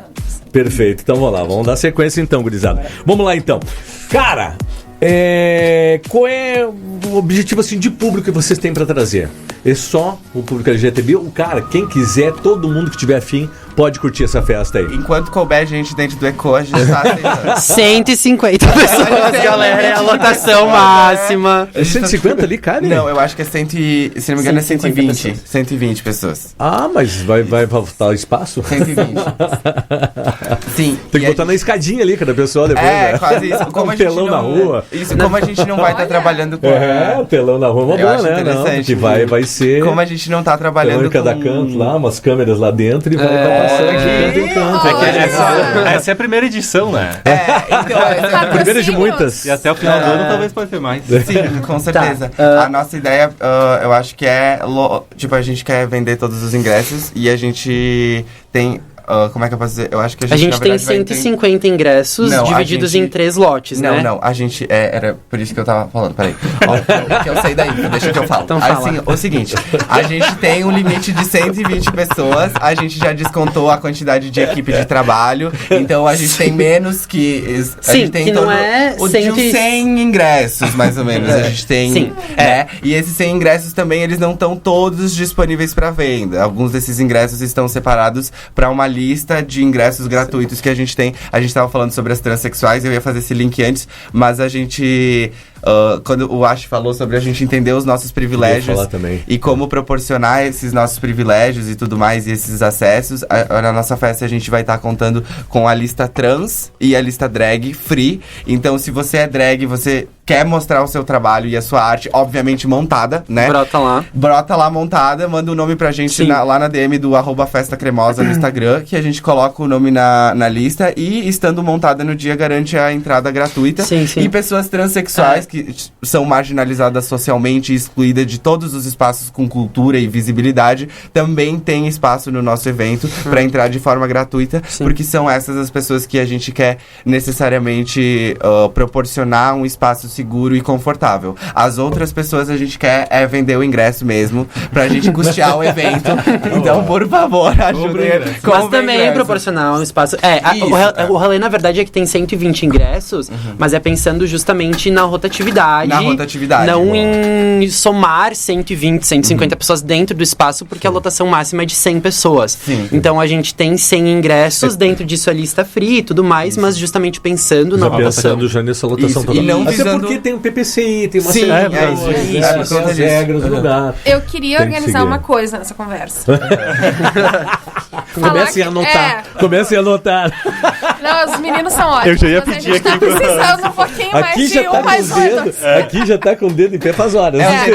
Perfeito, então vamos lá, vamos dar sequência então, gurizada. Vamos lá então. Cara, qual é o objetivo assim de público que vocês têm pra trazer? É só o público LGBTB? Cara, quem quiser, todo mundo que tiver afim, pode curtir essa festa aí. Enquanto couber gente dentro do ECO, a gente tá aceitando. 150 pessoas, galera, é a lotação máxima. É 150 ali, cara? Não, eu acho que se não me engano, é 120. 120 pessoas. Ah, mas vai faltar espaço? 120. Sim. Tem que botar na escadinha ali, cada pessoa depois, né? Quase isso. Como um telão na rua. Isso, como a gente não vai estar trabalhando com... telão na rua é uma boa, né? Interessante. Não, porque vai ser... Como a gente não tá trabalhando com... cada canto lá, umas câmeras lá dentro e vai passando de canto. Essa é a primeira edição, né? Então... essa é a primeira de muitas. E até o final do ano talvez pode ter mais. Sim, com certeza. A nossa ideia, eu acho que tipo, a gente quer vender todos os ingressos e a gente tem... como é que eu posso dizer? Eu acho que a gente tem 150 ingressos divididos em 3 lotes, né? Não, a gente... era por isso que eu tava falando, peraí. Que eu sei daí, deixa que eu falo. Então fala. Assim, o seguinte, a gente tem um limite de 120 pessoas, a gente já descontou a quantidade de equipe de trabalho, então a gente tem menos que... A Sim, gente tem que não é... de 100 ingressos, mais ou menos, a gente tem... Sim. E esses 100 ingressos também, eles não estão todos disponíveis para venda. Alguns desses ingressos estão separados para uma lista de ingressos gratuitos que a gente tem. A gente tava falando sobre as transexuais, eu ia fazer esse link antes, mas a gente... quando o Ash falou sobre a gente entender os nossos privilégios e como proporcionar esses nossos privilégios e tudo mais, e esses acessos, na nossa festa a gente vai estar contando com a lista trans e a lista drag free. Então, se você é drag, você quer mostrar o seu trabalho e a sua arte, obviamente montada, né? Brota lá montada, manda o nome pra gente lá na DM do @festacremosa no Instagram, que a gente coloca o nome na lista, e estando montada no dia garante a entrada gratuita. Sim. E pessoas transexuais que são marginalizadas socialmente e excluídas de todos os espaços com cultura e visibilidade, também tem espaço no nosso evento para entrar de forma gratuita, porque são essas as pessoas que a gente quer necessariamente proporcionar um espaço seguro e confortável. As outras pessoas a gente quer vender o ingresso mesmo, pra gente custear o evento. Então, por favor, ajudem. Mas também proporcionar um espaço... o rolê, na verdade, é que tem 120 ingressos, mas é pensando justamente na rotatividade. Não em somar 120, 150 pessoas dentro do espaço, porque a lotação máxima é de 100 pessoas. Então, a gente tem 100 ingressos, dentro disso a lista free e tudo mais, mas justamente pensando na lotação. Pensando já nessa lotação toda. E não até visando... porque tem um PPCI, tem uma Sim, tem as regras do lugar. Eu queria Tem que organizar seguir. uma coisa nessa conversa. Comecem a anotar. Comecem a anotar. Não, os meninos são ótimos. Eu já ia mas a pedir gente tá aqui precisando um pouquinho mais Aqui de já tá um mais com o dedo. oito. Aqui já tá com o dedo em pé faz horas. Assim,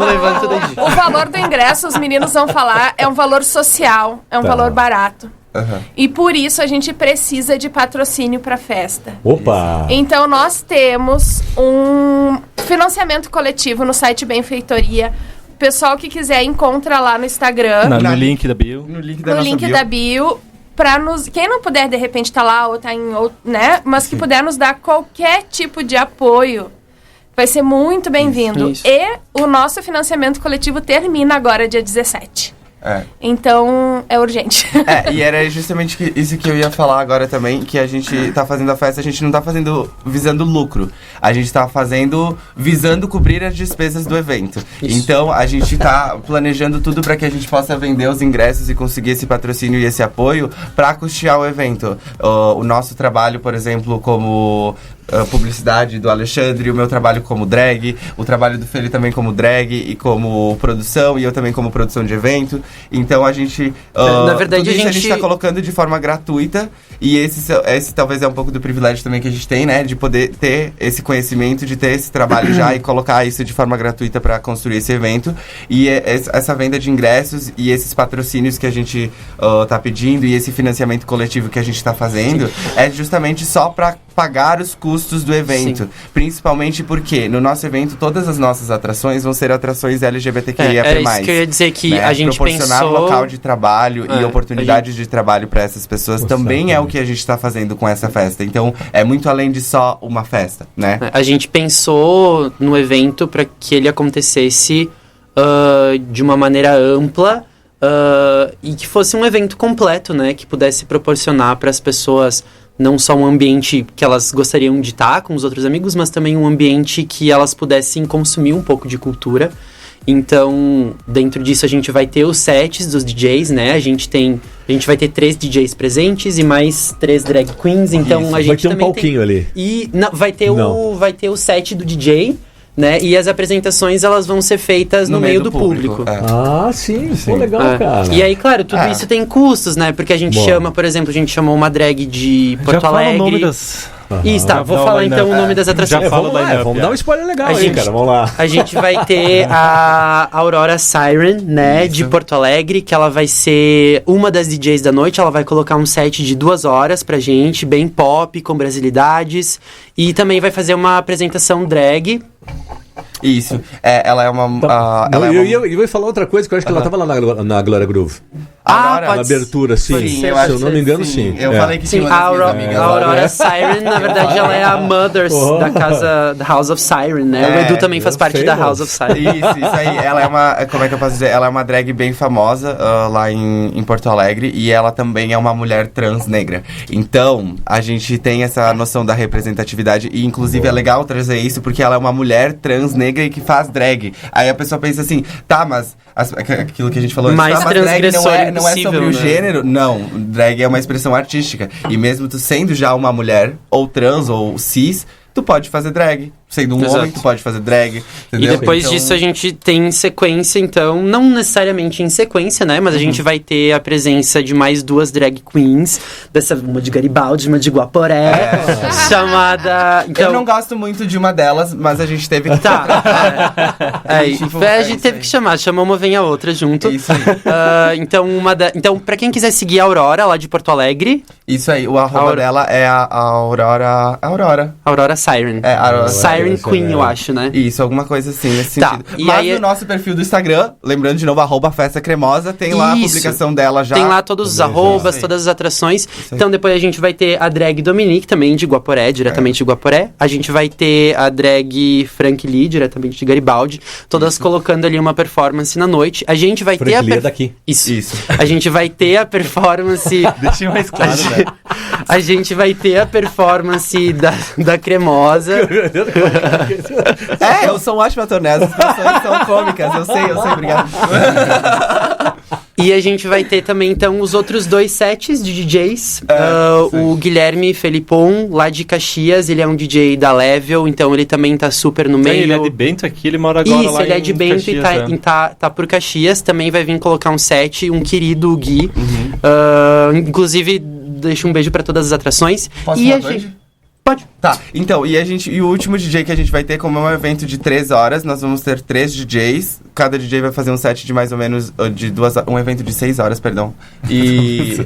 Levanta o valor do ingresso, os meninos vão falar, é um valor social, é um valor barato. E por isso a gente precisa de patrocínio para festa. Opa! Então nós temos um financiamento coletivo no site Benfeitoria. O pessoal que quiser encontra lá no Instagram, No link da bio. No link no link da bio. Quem não puder de repente tá lá ou tá em outro, né? Mas que puder nos dar qualquer tipo de apoio, vai ser muito bem-vindo. Isso. E o nosso financiamento coletivo termina agora, dia 17. Então, é urgente. E era justamente isso que eu ia falar agora também, que a gente tá fazendo a festa, a gente não tá fazendo visando lucro. A gente tá fazendo visando cobrir as despesas do evento. Então, a gente tá planejando tudo para que a gente possa vender os ingressos e conseguir esse patrocínio e esse apoio para custear o evento. O nosso trabalho, por exemplo, como publicidade do Alexandre, o meu trabalho como drag, o trabalho do Feli também como drag e como produção, e eu também como produção de evento. Então a gente... na verdade, tudo isso a gente tá colocando de forma gratuita, e esse talvez é um pouco do privilégio também que a gente tem, né? De poder ter esse conhecimento, de ter esse trabalho já e colocar isso de forma gratuita para construir esse evento. E essa venda de ingressos e esses patrocínios que a gente tá pedindo e esse financiamento coletivo que a gente tá fazendo é justamente só para pagar os custos do evento. Principalmente porque no nosso evento todas as nossas atrações vão ser atrações LGBTQIA+. É isso que eu ia dizer, que a gente proporcionar pensou... local de trabalho e oportunidades de trabalho para essas pessoas também é o que a gente está fazendo com essa festa. Então é muito além de só uma festa, né? A gente pensou no evento para que ele acontecesse de uma maneira ampla e que fosse um evento completo, né? Que pudesse proporcionar para as pessoas não só um ambiente que elas gostariam de estar com os outros amigos, mas também um ambiente que elas pudessem consumir um pouco de cultura. Então, dentro disso a gente vai ter os sets dos DJs, né? A gente vai ter 3 DJs presentes e mais 3 drag queens, então Isso. a gente vai ter um também palquinho ali. E vai ter o set do DJ, né? E as apresentações elas vão ser feitas no meio do público. Ah, sim. Pô, legal, cara. E aí, claro, tudo isso tem custos, né? Porque a gente chama, por exemplo, a gente chamou uma drag de Porto Alegre. Já fala o nome das... Isso, tá. Vou falar então o nome das atrações. Vamos dar um spoiler legal aí, cara. Vamos lá. A gente vai ter a Aurora Siren, né, de Porto Alegre, que ela vai ser uma das DJs da noite. Ela vai colocar um set de 2 horas pra gente, bem pop, com brasilidades. E também vai fazer uma apresentação drag. Isso. Ela é uma... Eu ia falar outra coisa, que eu acho que ela tava lá na Glória Groove. Aurora? Na abertura, sim. Sim, Se eu eu não me engano, sim. Eu falei que Sim, tinha uma das minhas amigas. a Aurora Siren, na verdade, ela é a Mothers da casa da House of Siren, né? O Edu também faz parte da House of Siren. Isso aí. Ela é uma... Como é que eu posso dizer? Ela é uma drag bem famosa lá em Porto Alegre, e ela também é uma mulher trans negra. Então, a gente tem essa noção da representatividade, e inclusive é legal trazer isso, porque ela é uma mulher trans negra e que faz drag. Aí a pessoa pensa assim, tá, mas... aquilo que a gente falou antes, Mais mas drag não é impossível, sobre o né? gênero. Não, drag é uma expressão artística. E mesmo tu sendo já uma mulher, ou trans, ou cis, tu pode fazer drag. sendo um Exato. homem, tu pode fazer drag, entendeu? E depois Então, disso a gente tem sequência, então, não necessariamente em sequência, né? Mas a gente vai ter a presença de mais 2 drag queens, uma de Garibaldi, uma de Guaporé, chamada... Então, eu não gosto muito de uma delas, mas a gente teve que... Tá. A gente teve que chamar uma vem a outra junto. Isso aí. Então, pra quem quiser seguir a Aurora, lá de Porto Alegre... Isso aí, o arroba dela é a Aurora... Aurora Siren. É, Aurora Siren Queen, eu acho, né? Isso, alguma coisa assim, nesse Tá, sentido. e Mas aí- no nosso perfil do Instagram, lembrando de novo, @Festa Cremosa, tem lá a Isso. publicação dela já. Tem lá todos os arrobas, Isso aí. todas as atrações. aí. Então depois a gente vai ter a drag Dominique também, de Guaporé, diretamente de Guaporé. A gente vai ter a drag Frank Lee, diretamente de Garibaldi. Todas colocando ali uma performance na noite. A gente vai ter Frank a... Lee é daqui. Isso. A gente vai ter a performance... Deixa mais claro, né? A gente vai ter a performance da Cremosa. Eu sou um ótimo ator, né? As expressões são cômicas, eu sei, obrigado. E a gente vai ter também, então, os outros 2 sets de DJs. O Guilherme Felipon, lá de Caxias, ele é um DJ da Level, então ele também tá super no meio. Ele é de Bento aqui, ele mora agora Isso, lá ele é de em Bento Caxias, e tá por Caxias. Também vai vir colocar um set, um querido Gui. Inclusive, deixa um beijo pra todas as atrações. Posso E falar a dois? gente... Pode. Tá, então, e o último DJ que a gente vai ter, como é um evento de 3 horas, nós vamos ter 3 DJs. Cada DJ vai fazer um set de mais ou menos, um evento de 6 horas, perdão. E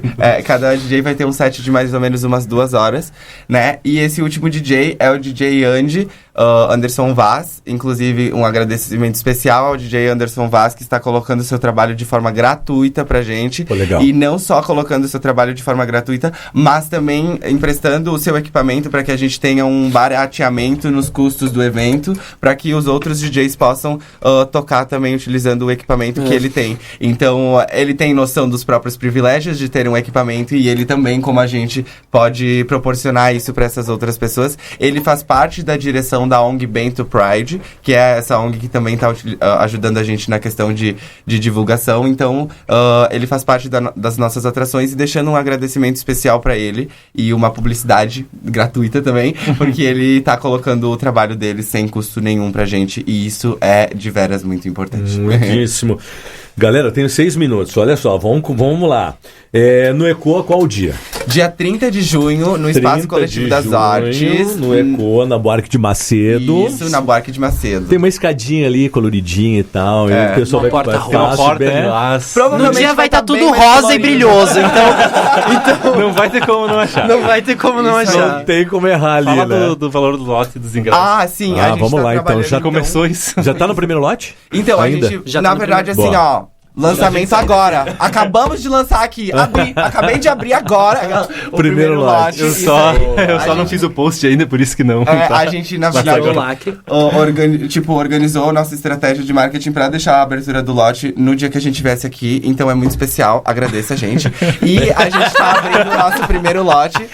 cada DJ vai ter um set de mais ou menos umas 2 horas, né? E esse último DJ é o DJ Anderson Vaz. Inclusive, um agradecimento especial ao DJ Anderson Vaz, que está colocando o seu trabalho de forma gratuita pra gente. Pô, legal. E não só colocando o seu trabalho de forma gratuita, mas também emprestando o seu equipamento para que a gente tenha um barateamento nos custos do evento, para que os outros DJs possam tocar também utilizando o equipamento que ele tem. Então, ele tem noção dos próprios privilégios de ter um equipamento e ele também, como a gente, pode proporcionar isso para essas outras pessoas. Ele faz parte da direção da ONG Bento Pride, que é essa ONG que também está ajudando a gente na questão de divulgação. Então, ele faz parte das nossas atrações e deixando um agradecimento especial para ele e uma publicidade gratuita também, porque ele tá colocando o trabalho dele sem custo nenhum pra gente e isso é de veras muito importante. Muitíssimo. Galera, eu tenho 6 minutos. Olha só, vamos lá. No ECOA, qual o dia? Dia 30 de junho, no Espaço Coletivo das Artes. No ECOA, na Buarque de Macedo. Isso, na Buarque de Macedo. Tem uma escadinha ali, coloridinha e tal. E o pessoal Uma vai porta Tem uma vai porta subir. de laço. No dia vai estar bem tudo mais rosa e colorido. brilhoso, então Não vai ter como não achar. não vai ter como não Isso achar. Não tem como errar ali, Fala né? do valor do lote dos ingressos. Ah, sim, a gente vamos tá lá, então. trabalhando, Já Começou isso. Já tá no primeiro lote? Então, Ainda? a gente, Já na tá no verdade, assim, primeiro. ó, lançamento agora. Acabamos de lançar aqui. Acabei de abrir agora o Primeiro lote. Eu Isso só, aí. eu só não fiz o post ainda, por isso que não. tá. A gente, na Tirou verdade, o lacre. organizou a nossa estratégia de marketing pra deixar a abertura do lote no dia que a gente estivesse aqui. Então é muito especial. Agradeço a gente. E a gente tá abrindo o nosso primeiro lote.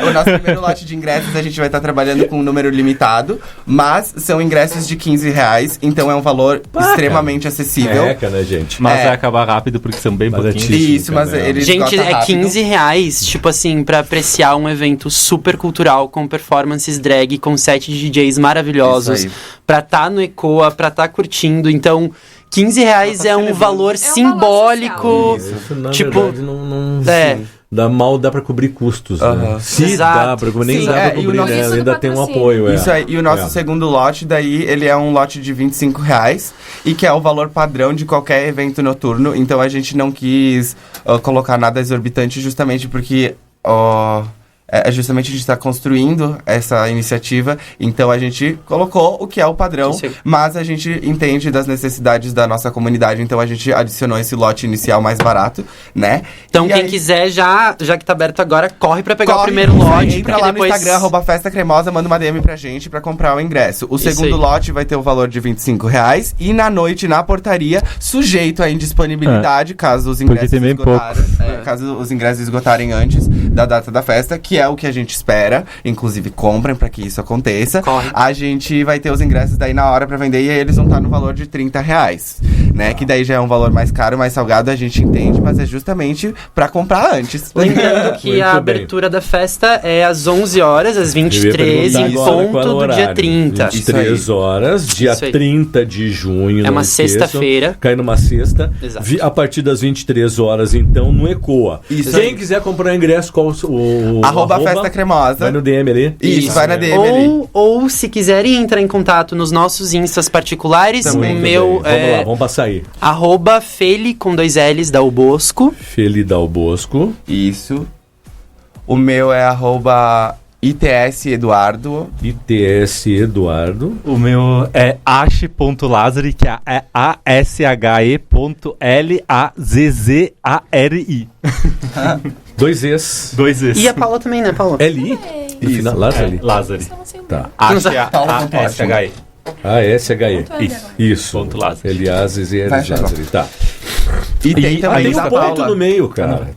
O nosso primeiro lote de ingressos a gente vai estar trabalhando com um número limitado. Mas são ingressos de R$15. Então é um valor extremamente acessível. Né, gente? Mas vai acabar rápido porque são bem pouquinhos. Baratíssimo. Isso, mas Né? ele Gente, esgota é rápido. R$15, tipo assim, pra apreciar um evento super cultural, com performances drag, com 7 DJs maravilhosos, Isso aí. pra tá no ECOA, pra tá curtindo. Então, R$15 é um valor social. simbólico. Isso, na Tipo, verdade, não dá pra cobrir custos, Aham. né? Se Exato. dá pra cobrir, nem Sim, dá pra e o cobrir, nosso- né? Isso do Ainda tem um patrocínio. apoio, Isso aí, e o nosso segundo lote, daí, ele é um lote de R$25 e que é o valor padrão de qualquer evento noturno. Então a gente não quis colocar nada exorbitante justamente porque justamente a gente está construindo essa iniciativa, então a gente colocou o que é o padrão, Isso aí. mas a gente entende das necessidades da nossa comunidade, então a gente adicionou esse lote inicial mais barato, né? Então, E quem aí- quiser, já que tá aberto agora, corre pra pegar o Corre, primeiro lote. Entra porque lá depois... no Instagram, @Festa Cremosa, manda uma DM pra gente pra comprar o ingresso. O Isso segundo aí. lote vai ter o valor de R$25 e na noite, na portaria, sujeito à indisponibilidade, caso os ingressos tem bem caso os ingressos esgotarem antes da data da festa, que é o que a gente espera. Inclusive, comprem pra que isso aconteça. Corre. A gente vai ter os ingressos daí na hora pra vender e aí eles vão estar no valor de R$30, né? Que daí já é um valor mais caro, mais salgado, a gente entende, mas é justamente pra comprar antes. Lembrando que Muito a bem. abertura da festa é às 11 horas, às 23, em ponto do dia 30. 23 horas, dia Isso aí. 30 de junho. É não uma esqueçam. sexta-feira. Cai numa sexta. Exato. A partir das 23 horas, então, no ECOA. Isso Quem aí. quiser comprar ingresso, qual o Arroba Festa Cremosa. Vai no DM ali. Isso, vai na DM ali. Ou se quiserem entrar em contato nos nossos instas particulares, Também. o Muito meu bem. Vamos é lá, vamos passar aí. @feli com 2 L's da Bosco. Felidal Bosco. Isso. O meu é @ITS Eduardo. ITS Eduardo. O meu é ash.lazari, que é ASHE.LAZZARI. 2 Es. 2 Es. E a Paula também, né, Paula? LI? No final, Lázaro. Lazari. Tá. Ash, Paula com ASHE. ASHE. Isso. Isso. Lázaro. Eliases e Vai, Lázaro. Tá. E tem Aí também tem da um ponto Paula. no meio, cara.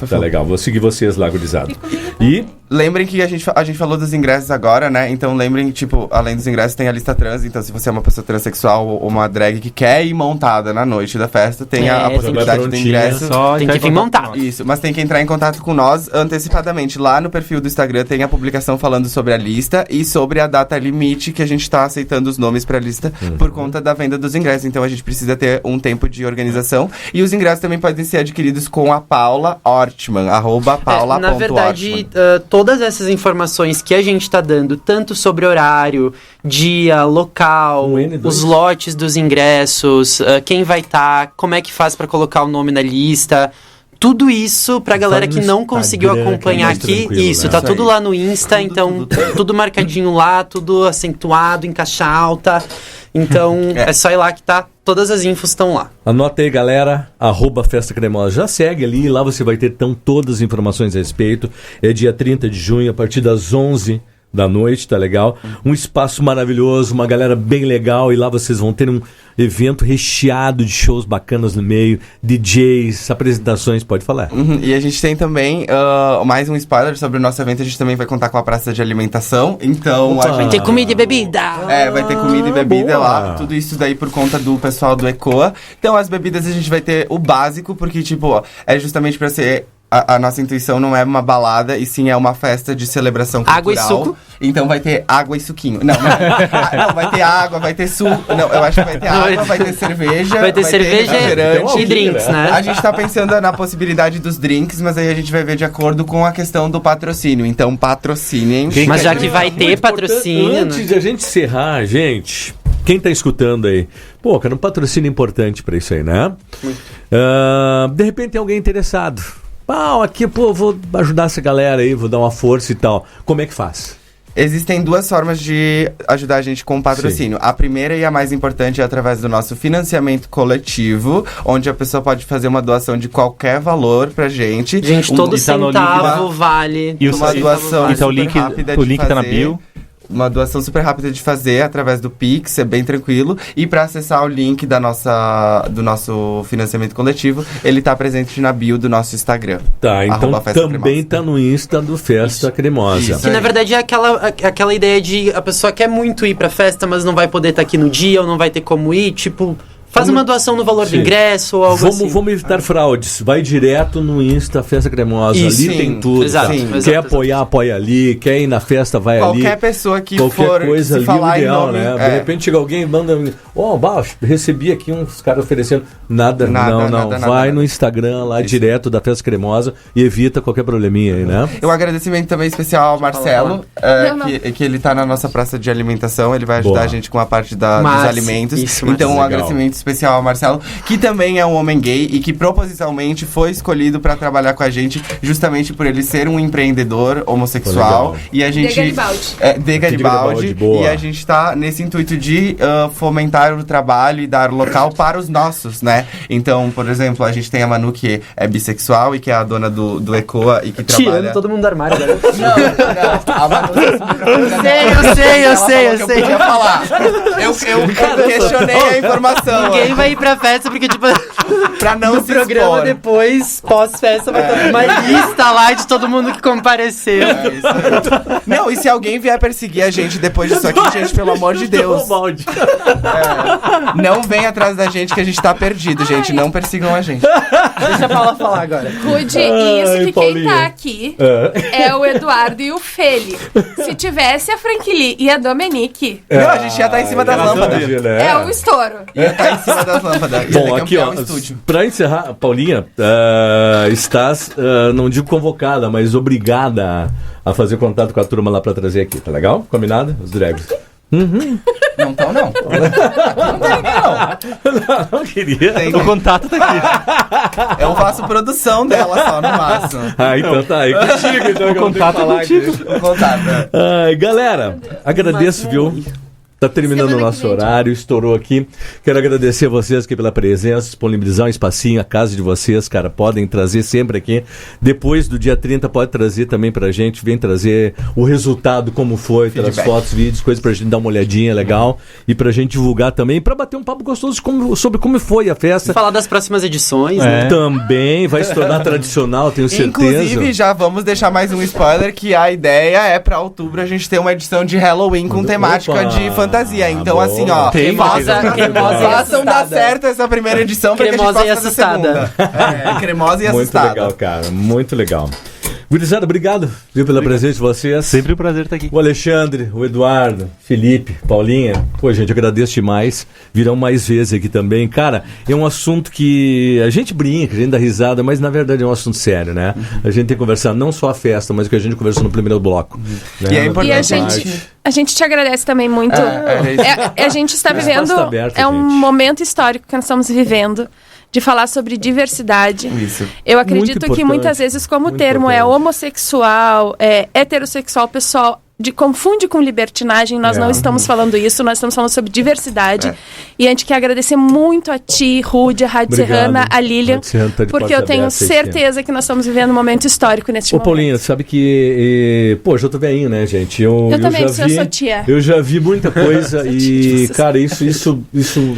Tá legal. Vou seguir vocês lá, gurizada. E Lembrem que a gente falou dos ingressos agora, né? Então lembrem, tipo, além dos ingressos tem a lista trans. Então se você é uma pessoa transexual ou uma drag que quer ir montada na noite da festa, tem a É, possibilidade do prontinha, ingresso. Tem que vir montado. Isso, mas tem que entrar em contato com nós antecipadamente. Lá no perfil do Instagram tem a publicação falando sobre a lista e sobre a data limite que a gente tá aceitando os nomes pra lista por conta da venda dos ingressos. Então a gente precisa ter um tempo de organização. E os ingressos também podem ser adquiridos com a Paula Ortman, @paula.ortman. Na verdade, todas essas informações que a gente tá dando, tanto sobre horário, dia, local, Um N2. os lotes dos ingressos, quem vai estar, como é que faz pra colocar o nome na lista, tudo isso pra galera no que não conseguiu Instagram, que é acompanhar mais aqui, tranquilo, isso, né? tá Isso tudo aí. lá no Insta, então tudo marcadinho lá, tudo acentuado, em caixa alta, então é só ir lá que tá, todas as infos estão lá. anota aí, galera. @Festa Cremosa. Já segue ali. Lá você vai ter então todas as informações a respeito. É dia 30 de junho, a partir das 11 da noite, tá legal? Um espaço maravilhoso, uma galera bem legal. E lá vocês vão ter um evento recheado de shows bacanas no meio, DJs, apresentações, pode falar. E a gente tem também mais um spoiler sobre o nosso evento. A gente também vai contar com a praça de alimentação. Então, Opa! a Vai gente ter comida e bebida! vai ter comida e bebida boa. lá. Tudo isso daí por conta do pessoal do ECOA. Então, as bebidas a gente vai ter o básico, porque, tipo, é justamente pra ser... A nossa intuição não é uma balada, e sim é uma festa de celebração cultural. Água e suco? Então vai ter água e suquinho. Não, vai ter água, vai ter suco. Não, eu acho que vai ter água, vai ter cerveja. Vai ter cerveja refrigerante. e drinks, né? A gente tá pensando na possibilidade dos drinks, mas aí a gente vai ver de acordo com a questão do patrocínio. Então, patrocinem. Mas já que vai ter patrocínio, Antes né? de a gente encerrar, gente, quem tá escutando aí, pô, cara, um patrocínio importante pra isso aí, né? De repente tem alguém interessado. Aqui, pô, vou ajudar essa galera aí, vou dar uma força e tal. Como é que faz? Existem duas formas de ajudar a gente com o patrocínio. A primeira e a mais importante é através do nosso financiamento coletivo, onde a pessoa pode fazer uma doação de qualquer valor pra gente. Gente, todo e tá no link centavo vale. E o Uma e- doação então o super link, rápida o de link tá na fazer. bio. Uma doação super rápida de fazer através do Pix, é bem tranquilo. E para acessar o link do nosso financiamento coletivo, ele tá presente na bio do nosso Instagram. Tá, então @Festa também Cremosa. tá no Insta do Festa Cremosa. Isso. Que na verdade é aquela ideia de a pessoa quer muito ir pra festa, mas não vai poder estar aqui no dia, ou não vai ter como ir, tipo, faz uma doação no valor do Sim. ingresso ou algo assim. Vamos evitar fraudes. Vai direto no Insta Festa Cremosa. Isso, ali sim. tem tudo. Exato, tá? sim. Quer exato. apoiar, apoia ali. Quer ir na festa, vai ali. Qualquer pessoa que Qualquer for coisa se ali, o falar ideal, em nome, né? De repente chega alguém e manda... recebi aqui uns caras oferecendo. Nada, não. nada, Vai nada. no Instagram lá, direto da Festa Cremosa e evita qualquer probleminha aí, né? Um agradecimento também especial ao Marcelo, que ele tá na nossa praça de alimentação. Ele vai ajudar Boa. a gente com a parte dos Márcio, alimentos. isso, Então, um Legal. agradecimento especial ao Marcelo, que também é um homem gay e que propositalmente foi escolhido pra trabalhar com a gente, justamente por ele ser um empreendedor homossexual. Legal. E a gente... De Garibaldi. De Garibaldi. boa. E a gente tá nesse intuito de fomentar o trabalho e dar local para os nossos, né? Então, por exemplo, a gente tem a Manu, que é bissexual e que é a dona do ECOA e que trabalha... Tirando todo mundo do armário agora. Não. A Manu Eu sei. eu podia falar. Eu questionei a informação. Ninguém vai ir pra festa porque, tipo, Pra não no se programa expor. depois, pós-festa, vai ter uma lista lá de todo mundo que compareceu. É isso aí. Não, e se alguém vier perseguir a gente depois disso aqui, gente, pelo amor de Deus. Balde. Não vem atrás da gente que a gente tá perdido, gente. Não persigam a gente. Deixa a Paula falar agora. Rude, e isso que quem Paulinha. tá aqui é o Eduardo e o Feli. Se tivesse a Frankly e a Dominique, Não, a gente ia estar em cima das lâmpadas. é o estouro. Ia estar em cima das lâmpadas. Ia Bom, ter aqui, campeão ó, no estúdio. pra encerrar, Paulinha, estás, não digo convocada, mas obrigada a fazer contato com a turma lá pra trazer aqui, tá legal? Combinado? Os drags. Não tão, não. Não queria. Tem, O contato tá aqui. eu faço produção dela só, no máximo. Então tá aí contigo, então, que eu não tenho que falar aqui. O contato. Ai, galera, agradeço, viu? Tá terminando o Semana nosso que vem, horário, estourou aqui. Quero agradecer a vocês aqui pela presença, disponibilizar um espacinho, a casa de vocês, cara. Podem trazer sempre aqui. Depois do dia 30, pode trazer também pra gente. Vem trazer o resultado, como foi, traz Feedback. fotos, vídeos, coisas pra gente dar uma olhadinha legal. E pra gente divulgar também, pra bater um papo gostoso sobre como foi a festa. Falar das próximas edições, né? Também vai se tornar tradicional, tenho certeza. Inclusive, já vamos deixar mais um spoiler, que a ideia é pra outubro a gente ter uma edição de Halloween com temática Opa! de fantasia. Então, Boa. assim, ó, Cremosa e façam dar assustada. certo essa primeira edição pra que a gente Cremosa possa e fazer a assustada. segunda. Cremosa e Muito assustada. legal, cara. Muito legal. Gurizada, obrigado, viu, pela presença de vocês. Sempre um prazer estar aqui. O Alexandre, o Eduardo, Felipe, Paulinha. Pô, gente, agradeço demais. Virão mais vezes aqui também. Cara, é um assunto que a gente brinca, a gente dá risada, mas na verdade é um assunto sério, né? A gente tem que conversar não só a festa, mas o que a gente conversou no primeiro bloco. Né? E é Na importante- E a parte. gente, a gente te agradece também muito. A gente está O espaço vivendo. tá aberto, É um gente. momento histórico que nós estamos vivendo. De falar sobre diversidade. Isso. Eu acredito que importante, muitas vezes, como o muito termo é importante. homossexual, é heterossexual, o pessoal confunde com libertinagem. Nós não estamos falando isso, nós estamos falando sobre diversidade. E a gente quer agradecer muito a ti, Rude, a Rádio Obrigado. Serrana, a Lilian, Rádio Serrana tá de porque portas eu tenho abertas esse certeza que nós estamos vivendo um momento histórico neste Ô, momento. Paulinha, sabe que... pô, já tô velhinho, né, gente? Eu também, já eu sou tia. Eu já vi muita coisa e, cara, isso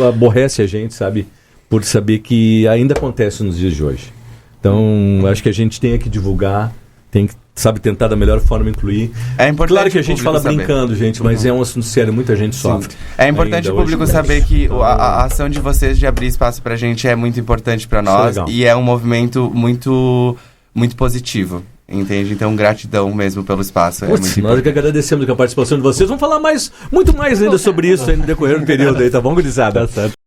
aborrece a gente, sabe? Por saber que ainda acontece nos dias de hoje. Então, acho que a gente tem que divulgar, tem que, sabe, tentar da melhor forma incluir. É importante Claro que a o gente público fala saber. brincando, gente, mas é um assunto sério, muita gente sofre. É importante ainda o público hoje. saber que a ação de vocês de abrir espaço pra gente é muito importante pra nós. legal. E é um movimento muito, muito positivo. Entende? Então, gratidão mesmo pelo espaço. É Putz, muito nós importante. que agradecemos a participação de vocês. Vamos falar muito mais ainda sobre isso aí no decorrer do período aí, tá bom, gurizada? Tá certo.